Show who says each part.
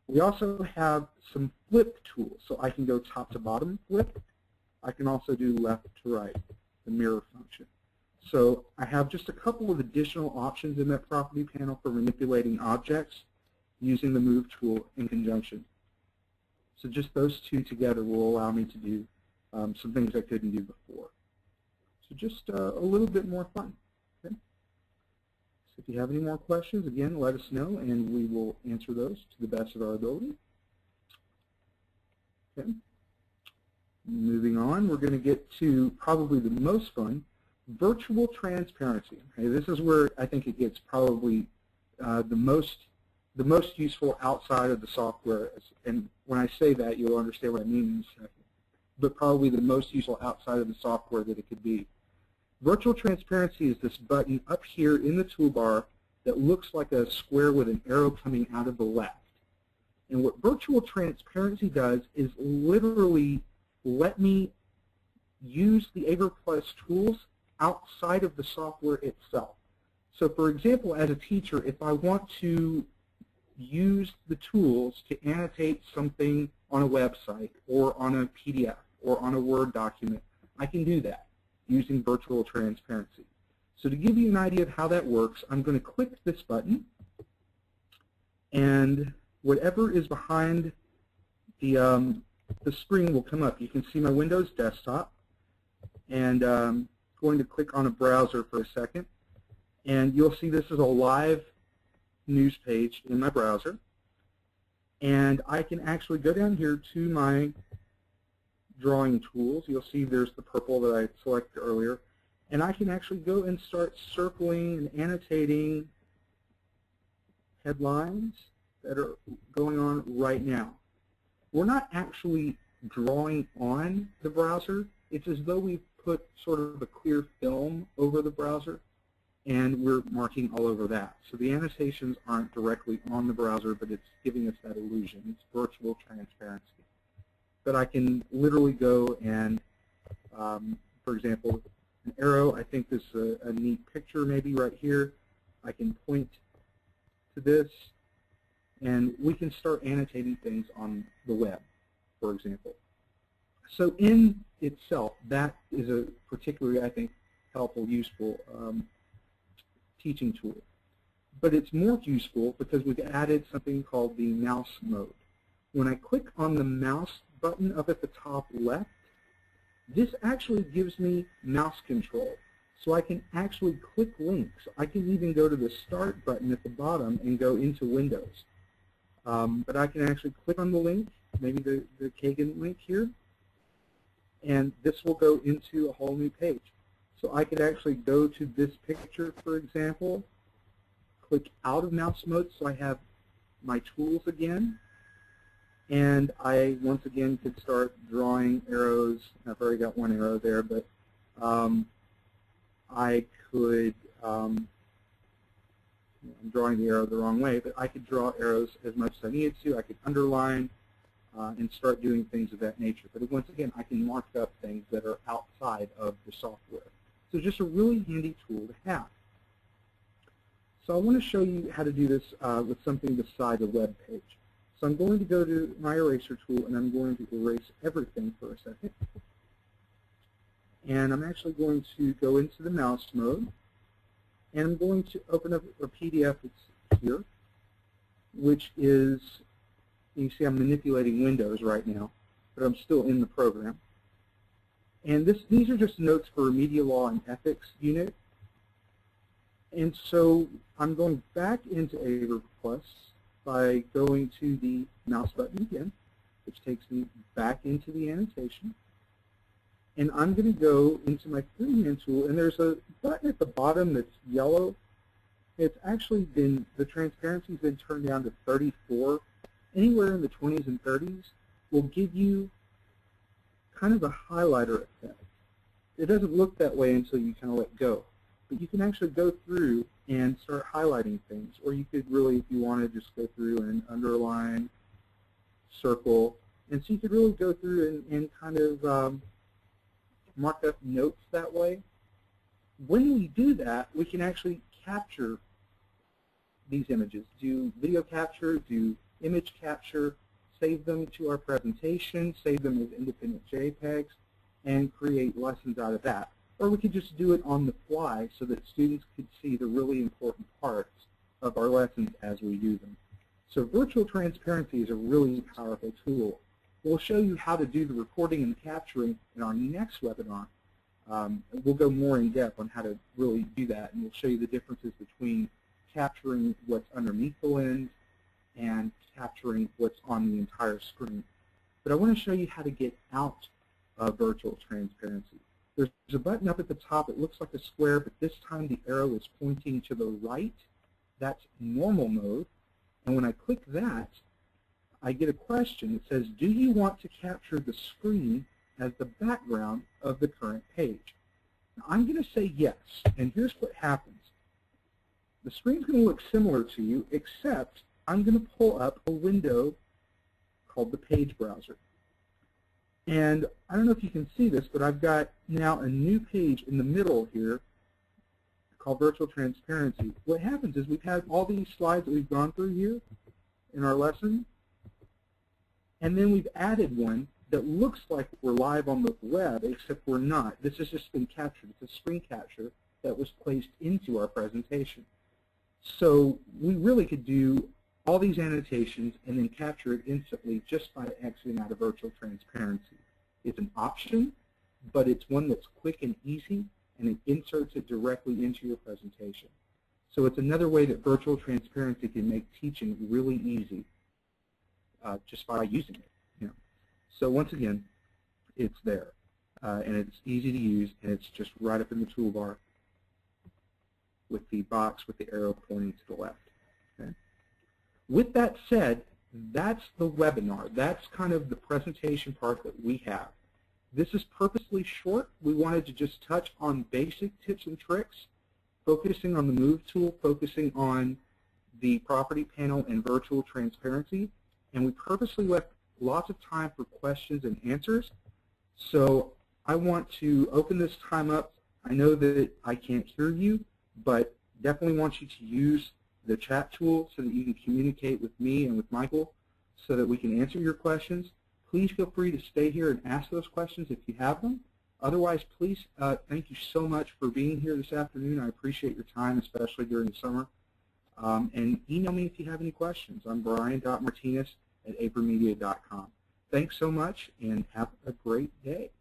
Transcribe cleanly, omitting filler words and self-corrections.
Speaker 1: We also have some flip tools, so I can go top to bottom flip. I can also do left to right, the mirror function. So I have just a couple of additional options in that property panel for manipulating objects using the move tool in conjunction. So just those two together will allow me to do some things I couldn't do before. So just a little bit more fun. Okay? So if you have any more questions, again, let us know, and we will answer those to the best of our ability. Okay. Moving on, we're going to get to probably the most fun, virtual transparency. Okay, this is where I think it gets probably the most useful outside of the software. And when I say that, you'll understand what I mean in a second. But probably the most useful outside of the software that it could be. Virtual transparency is this button up here in the toolbar that looks like a square with an arrow coming out of the left. And what virtual transparency does is literally let me use the AVer tools outside of the software itself. So for example, as a teacher, if I want to use the tools to annotate something on a website or on a PDF or on a Word document, I can do that using virtual transparency. So to give you an idea of how that works, I'm going to click this button, and whatever is behind the screen will come up. You can see my Windows desktop, and I'm going to click on a browser for a second, and you'll see this is a live news page in my browser, and I can actually go down here to my drawing tools. You'll see there's the purple that I selected earlier, and I can actually go and start circling and annotating headlines that are going on right now. We're not actually drawing on the browser. It's as though we've put sort of a clear film over the browser, and we're marking all over that. So the annotations aren't directly on the browser, but it's giving us that illusion. It's virtual transparency. But I can literally go and, for example, an arrow, I think this is a neat picture maybe right here. I can point to this, and we can start annotating things on the web, for example. So in itself, that is a particularly, I think, helpful, useful teaching tool. But it's more useful because we've added something called the mouse mode. When I click on the mouse button up at the top left, this actually gives me mouse control. So I can actually click links. I can even go to the Start button at the bottom and go into Windows. But I can actually click on the link, maybe the Kagan link here, and this will go into a whole new page. So I could actually go to this picture, for example, click out of mouse mode so I have my tools again, and I once again could start drawing arrows. I've already got one arrow there, but I could, I'm drawing the arrow the wrong way, but I could draw arrows as much as I needed to. I could underline and start doing things of that nature. But once again, I can mark up things that are outside of the software. So just a really handy tool to have. So I want to show you how to do this with something beside a web page. So I'm going to go to my eraser tool, and I'm going to erase everything for a second. And I'm actually going to go into the mouse mode, and I'm going to open up a PDF that's here, which is, you see I'm manipulating Windows right now, but I'm still in the program. And these are just notes for a Media Law and Ethics unit. And so I'm going back into AVer by going to the mouse button again, which takes me back into the annotation. And I'm going to go into my 3-hand tool, and there's a button at the bottom that's yellow. It's actually been, the transparency's been turned down to 34. Anywhere in the 20s and 30s will give you kind of a highlighter effect. It doesn't look that way until you kind of let go. But you can actually go through and start highlighting things. Or you could really, if you wanted, just go through and underline, circle. And so you could really go through and kind of mark up notes that way. When we do that, we can actually capture these images, do video capture, do image capture, save them to our presentation, save them as independent JPEGs, and create lessons out of that. Or we could just do it on the fly so that students could see the really important parts of our lessons as we do them. So virtual transparency is a really powerful tool. We'll show you how to do the recording and capturing in our next webinar. We'll go more in depth on how to really do that, and we'll show you the differences between capturing what's underneath the lens and capturing what's on the entire screen. But I want to show you how to get out of virtual transparency. There's a button up at the top. It looks like a square, but this time the arrow is pointing to the right. That's normal mode. And when I click that, I get a question that says, do you want to capture the screen as the background of the current page? Now, I'm going to say yes, and here's what happens. The screen's going to look similar to you, except I'm going to pull up a window called the page browser. And I don't know if you can see this, but I've got now a new page in the middle here called Virtual Transparency. What happens is we've had all these slides that we've gone through here in our lesson, and then we've added one that looks like we're live on the web, except we're not. This has just been captured. It's a screen capture that was placed into our presentation. So we really could do all these annotations and then capture it instantly just by exiting out of virtual transparency. It's an option, but it's one that's quick and easy, and it inserts it directly into your presentation. So it's another way that virtual transparency can make teaching really easy just by using it. So once again, it's there, and it's easy to use, and it's just right up in the toolbar with the box with the arrow pointing to the left. Okay? With that said, that's the webinar. That's kind of the presentation part that we have. This is purposely short. We wanted to just touch on basic tips and tricks, focusing on the Move tool, focusing on the property panel and virtual transparency, and we purposely left lots of time for questions and answers. So I want to open this time up. I know that I can't hear you, but definitely want you to use the chat tool so that you can communicate with me and with Michael so that we can answer your questions. Please feel free to stay here and ask those questions if you have them. Otherwise, please, thank you so much for being here this afternoon. I appreciate your time, especially during the summer. And email me if you have any questions. I'm brian.martinez@avermedia.com. Thanks so much, and have a great day.